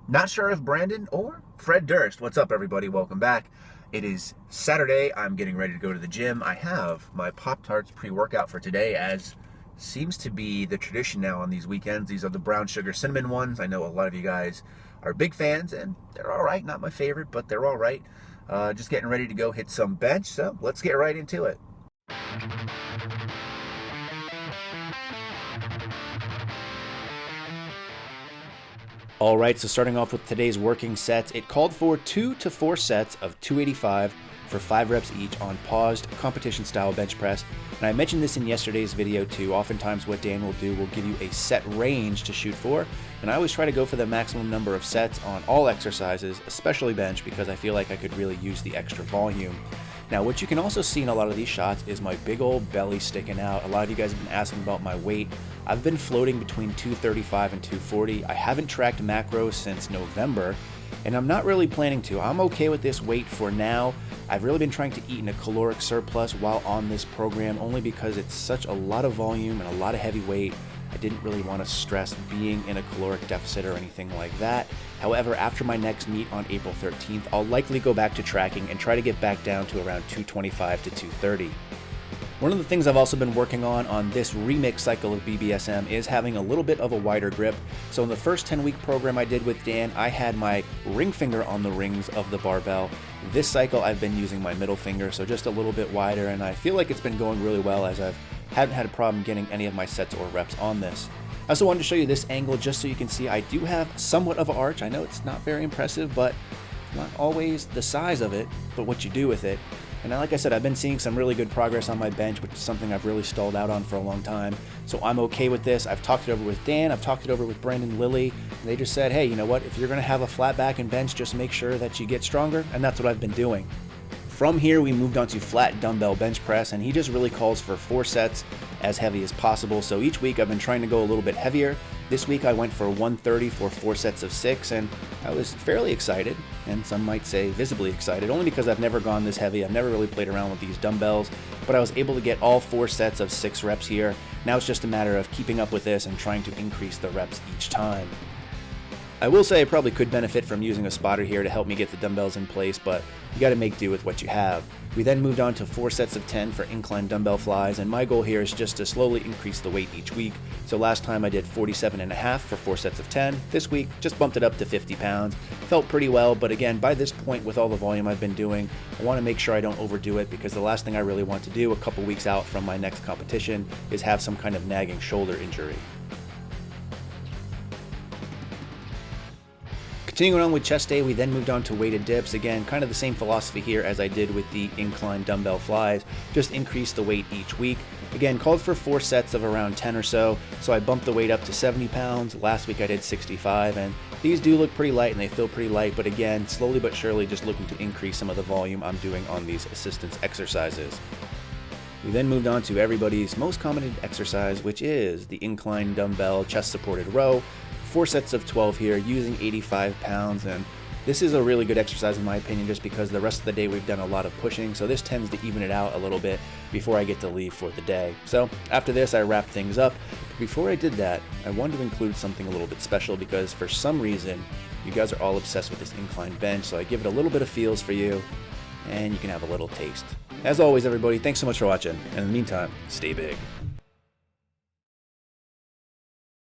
Not sure if Brandon or Fred Durst. What's up, everybody? Welcome back. It is Saturday. I'm getting ready to go to the gym. I have my Pop-Tarts pre-workout for today, as seems to be the tradition now on these weekends. These are the brown sugar cinnamon ones. I know a lot of you guys are big fans, and they're all right. Not my favorite, but they're all right. Just getting ready to go hit some bench, so let's get right into it. All right, so starting off with today's working sets, it called for 2 to 4 sets of 285 for 5 reps each on paused competition-style bench press. And I mentioned this in yesterday's video too. Oftentimes what Dan will do will give you a set range to shoot for, and I always try to go for the maximum number of sets on all exercises, especially bench, because I feel like I could really use the extra volume. Now, what you can also see in a lot of these shots is my big old belly sticking out. A lot of you guys have been asking about my weight. I've been floating between 235 and 240. I haven't tracked macros since November, and I'm not really planning to. I'm okay with this weight for now. I've really been trying to eat in a caloric surplus while on this program, only because it's such a lot of volume and a lot of heavy weight. I didn't really want to stress being in a caloric deficit or anything like that. However, after my next meet on April 13th, I'll likely go back to tracking and try to get back down to around 225 to 230. One of the things I've also been working on this remix cycle of BBSM is having a little bit of a wider grip. So in the first 10-week program I did with Dan, I had my ring finger on the rings of the barbell. This cycle I've been using my middle finger, so just a little bit wider, and I feel like it's been going really well, as I haven't had a problem getting any of my sets or reps on this. I also wanted to show you this angle just so you can see I do have somewhat of an arch. I know it's not very impressive, but not always the size of it, but what you do with it. And like I said, I've been seeing some really good progress on my bench, which is something I've really stalled out on for a long time. So I'm okay with this. I've talked it over with Dan, I've talked it over with Brandon, Lily, and they just said, hey, you know what, if you're gonna have a flat back and bench, just make sure that you get stronger, and that's what I've been doing. From here, we moved on to flat dumbbell bench press, and he just really calls for 4 sets as heavy as possible. So each week I've been trying to go a little bit heavier. This week I went for 130 for 4 sets of 6, and I was fairly excited, and some might say visibly excited, only because I've never gone this heavy. I've never really played around with these dumbbells, but I was able to get all 4 sets of 6 reps here. Now it's just a matter of keeping up with this and trying to increase the reps each time. I will say I probably could benefit from using a spotter here to help me get the dumbbells in place, but you got to make do with what you have. We then moved on to 4 sets of 10 for incline dumbbell flies, and my goal here is just to slowly increase the weight each week. So last time I did 47.5 for 4 sets of 10. This week, just bumped it up to 50 pounds. Felt pretty well, but again, by this point with all the volume I've been doing, I want to make sure I don't overdo it, because the last thing I really want to do a couple weeks out from my next competition is have some kind of nagging shoulder injury. Continuing on with chest day, we then moved on to weighted dips. Again, kind of the same philosophy here as I did with the incline dumbbell flies, just increase the weight each week. Again, called for 4 sets of around 10 or so I bumped the weight up to 70 pounds. Last week I did 65, and these do look pretty light and they feel pretty light, but again, slowly but surely just looking to increase some of the volume I'm doing on these assistance exercises. We then moved on to everybody's most common exercise, which is the incline dumbbell chest supported row. 4 sets of 12 here, using 85 pounds, and this is a really good exercise in my opinion, just because the rest of the day we've done a lot of pushing, so this tends to even it out a little bit before I get to leave for the day. So after this I wrap things up. Before I did that, I wanted to include something a little bit special, because for some reason you guys are all obsessed with this incline bench, so I give it a little bit of feels for you, and you can have a little taste. As always, everybody, thanks so much for watching, and in the meantime, stay big.